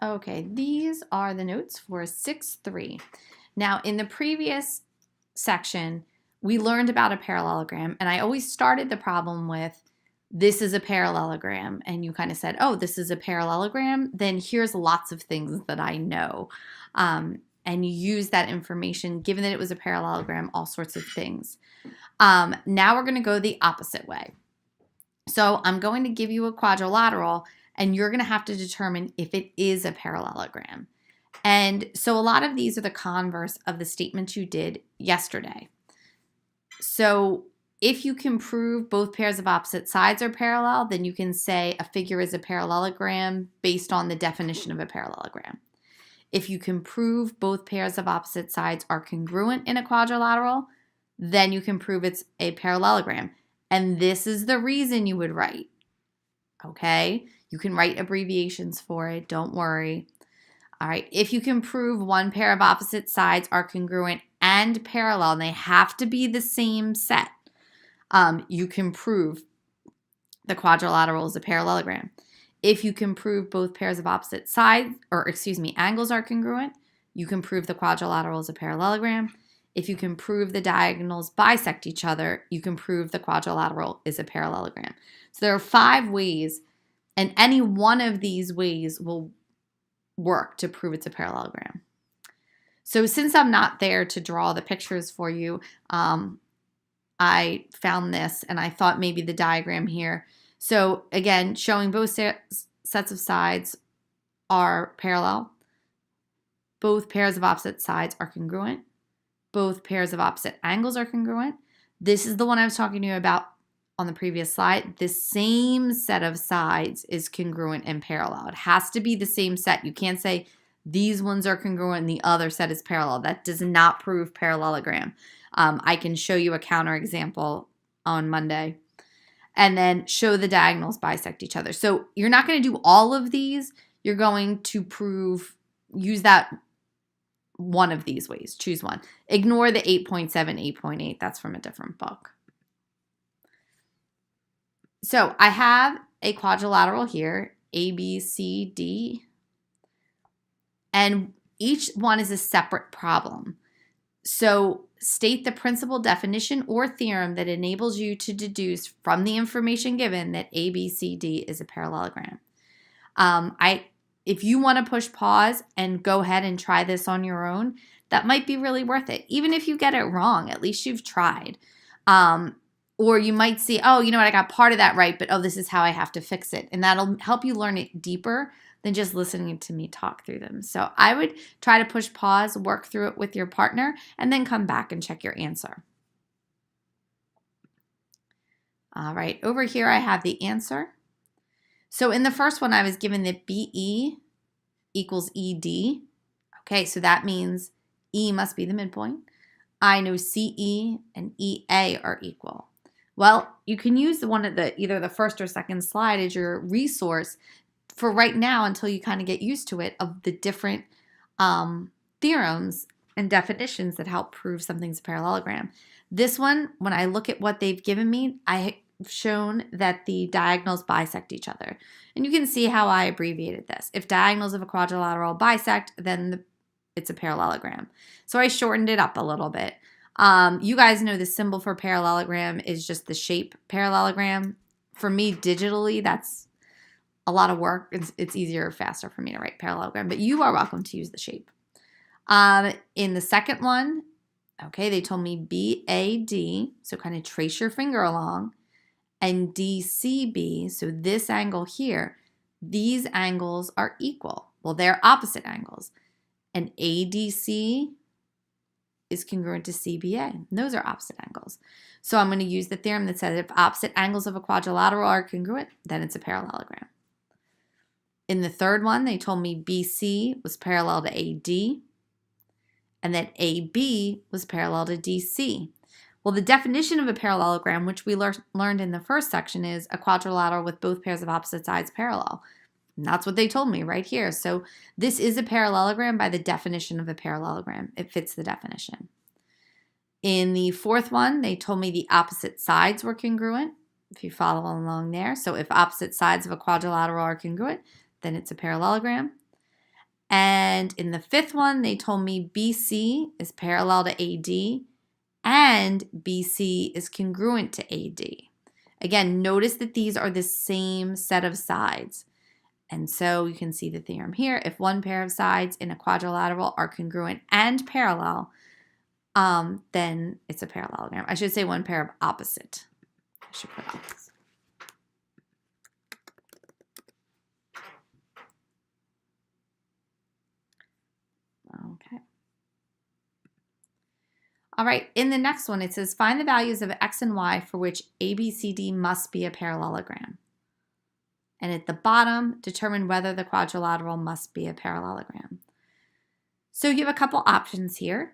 Okay, these are the notes for 6-3. Now, in the previous section, we learned about a parallelogram, and I always started the problem with, this is a parallelogram, and you kind of said, oh, this is a parallelogram, then here's lots of things that I know. And you use that information, given that it was a parallelogram, all sorts of things. Now we're going to go the opposite way. So I'm going to give you a quadrilateral, and you're going to have to determine if it is a parallelogram. And so a lot of these are the converse of the statements you did yesterday. So if you can prove both pairs of opposite sides are parallel, then you can say a figure is a parallelogram based on the definition of a parallelogram. If you can prove both pairs of opposite sides are congruent in a quadrilateral, then you can prove it's a parallelogram. And this is the reason you would write. Okay? You can write abbreviations for it. Don't worry. All right. If you can prove one pair of opposite sides are congruent and parallel, and they have to be the same set, you can prove the quadrilateral is a parallelogram. If you can prove both pairs of opposite sides, angles are congruent, you can prove the quadrilateral is a parallelogram. If you can prove the diagonals bisect each other, you can prove the quadrilateral is a parallelogram. So there are 5 ways, and any one of these ways will work to prove it's a parallelogram. So since I'm not there to draw the pictures for you, I found this and I thought maybe the diagram here. So again, showing both sets of sides are parallel. Both pairs of opposite sides are congruent. Both pairs of opposite angles are congruent. This is the one I was talking to you about on the previous slide. The same set of sides is congruent and parallel. It has to be the same set. You can't say these ones are congruent and the other set is parallel. That does not prove parallelogram. I can show you a counterexample on Monday. And then show the diagonals bisect each other. So you're not going to do all of these. You're going to use that one of these ways. Choose one. Ignore the 8.7, 8.8. That's from a different book. So I have a quadrilateral here, A, B, C, D. And each one is a separate problem. So state the principal definition or theorem that enables you to deduce from the information given that A, B, C, D is a parallelogram. If you want to push pause and go ahead and try this on your own, that might be really worth it. Even if you get it wrong, at least you've tried. Or you might see, oh, you know what, I got part of that right, but oh, this is how I have to fix it. And that'll help you learn it deeper than just listening to me talk through them. So I would try to push pause, work through it with your partner, and then come back and check your answer. All right, over here I have the answer. So in the first one, I was given that BE equals ED. Okay, so that means E must be the midpoint. I know CE and EA are equal. Well, you can use either the first or second slide as your resource for right now until you kind of get used to it, of the different theorems and definitions that help prove something's a parallelogram. This one, when I look at what they've given me, I have shown that the diagonals bisect each other. And you can see how I abbreviated this. If diagonals of a quadrilateral bisect, then it's a parallelogram. So I shortened it up a little bit. You guys know the symbol for parallelogram is just the shape parallelogram. For me, digitally, that's a lot of work. It's easier, faster for me to write parallelogram, but you are welcome to use the shape. In the second one, okay, they told me BAD, so kind of trace your finger along, and DCB, so this angle here, these angles are equal. Well, they're opposite angles. And ADC is congruent to CBA. And those are opposite angles. So I'm going to use the theorem that says if opposite angles of a quadrilateral are congruent, then it's a parallelogram. In the third one, they told me BC was parallel to AD, and that AB was parallel to DC. Well, the definition of a parallelogram, which we learned in the first section, is a quadrilateral with both pairs of opposite sides parallel. And that's what they told me right here. So this is a parallelogram by the definition of a parallelogram. It fits the definition. In the fourth one, they told me the opposite sides were congruent, if you follow along there. So if opposite sides of a quadrilateral are congruent, then it's a parallelogram. And in the fifth one, they told me BC is parallel to AD and BC is congruent to AD. Again, notice that these are the same set of sides. And so you can see the theorem here. If one pair of sides in a quadrilateral are congruent and parallel, then it's a parallelogram. I should say one pair of opposite. I should put opposite. Okay. All right, in the next one, it says, find the values of x and y for which ABCD must be a parallelogram. And at the bottom, determine whether the quadrilateral must be a parallelogram. So you have a couple options here.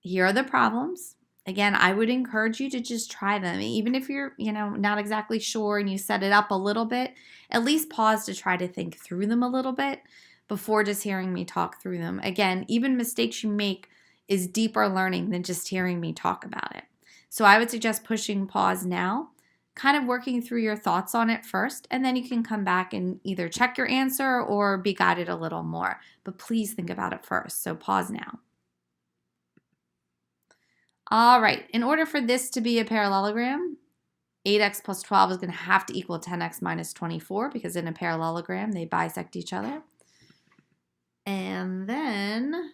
Here are the problems. Again, I would encourage you to just try them. Even if you're, not exactly sure and you set it up a little bit, at least pause to try to think through them a little bit before just hearing me talk through them. Again, even mistakes you make is deeper learning than just hearing me talk about it. So I would suggest pushing pause now, kind of working through your thoughts on it first, and then you can come back and either check your answer or be guided a little more. But please think about it first. So pause now. All right, in order for this to be a parallelogram, 8x plus 12 is going to have to equal 10x minus 24 because in a parallelogram, they bisect each other. And then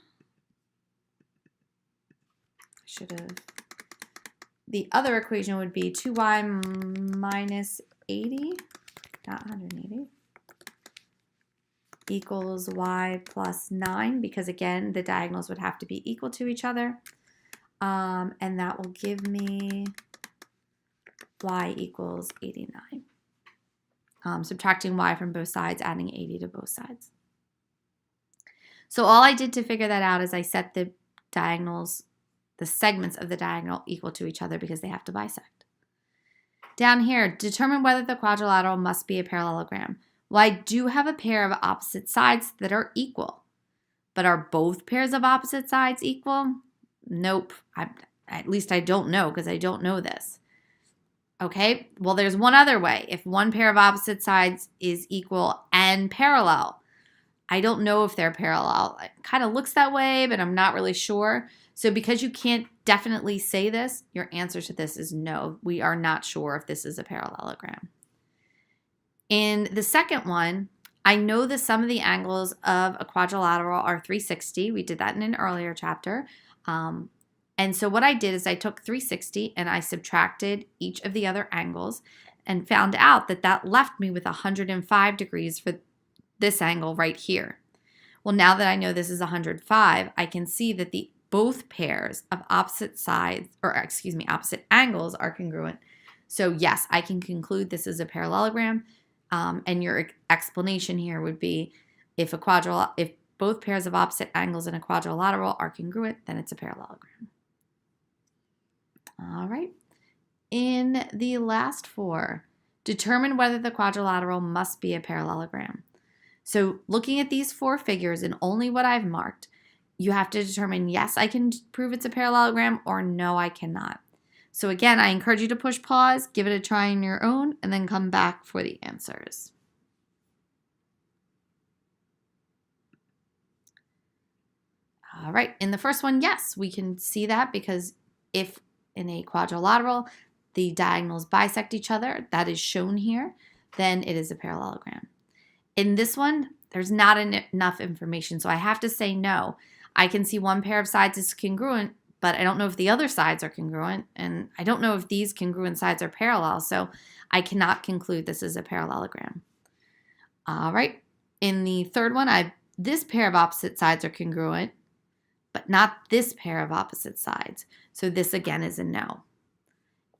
the other equation would be 2y minus 80, not 180, equals y plus 9, because again, the diagonals would have to be equal to each other. And that will give me y equals 89. Subtracting y from both sides, adding 80 to both sides. So all I did to figure that out is I set the diagonals, the segments of the diagonal equal to each other because they have to bisect. Down here, determine whether the quadrilateral must be a parallelogram. Well, I do have a pair of opposite sides that are equal, but are both pairs of opposite sides equal? Nope. At least I don't know because I don't know this. Okay, well, there's one other way. If one pair of opposite sides is equal and parallel, I don't know if they're parallel. It kind of looks that way, but I'm not really sure. So because you can't definitely say this, your answer to this is no. We are not sure if this is a parallelogram. In the second one, I know the sum of the angles of a quadrilateral are 360. We did that in an earlier chapter. And so what I did is I took 360 and I subtracted each of the other angles and found out that that left me with 105 degrees for this angle right here. Well, now that I know this is 105, I can see that both pairs of opposite angles are congruent. So yes, I can conclude this is a parallelogram. And your explanation here would be if both pairs of opposite angles in a quadrilateral are congruent, then it's a parallelogram. All right. In the last four, determine whether the quadrilateral must be a parallelogram. So looking at these four figures and only what I've marked, you have to determine, yes, I can prove it's a parallelogram, or no, I cannot. So again, I encourage you to push pause, give it a try on your own, and then come back for the answers. All right, in the first one, yes, we can see that because if in a quadrilateral, the diagonals bisect each other, that is shown here, then it is a parallelogram. In this one, there's not enough information, so I have to say no. I can see one pair of sides is congruent, but I don't know if the other sides are congruent, and I don't know if these congruent sides are parallel, so I cannot conclude this is a parallelogram. All right, in the third one, this pair of opposite sides are congruent, but not this pair of opposite sides, so this again is a no.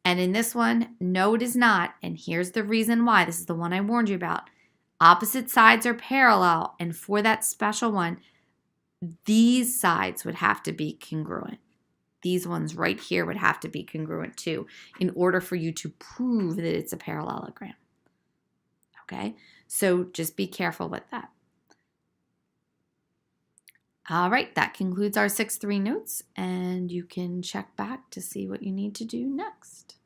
And in this one, no, it is not, and here's the reason why. This is the one I warned you about. Opposite sides are parallel, and for that special one, these sides would have to be congruent. These ones right here would have to be congruent too in order for you to prove that it's a parallelogram. Okay, so just be careful with that. All right, that concludes our 6-3 notes, and you can check back to see what you need to do next.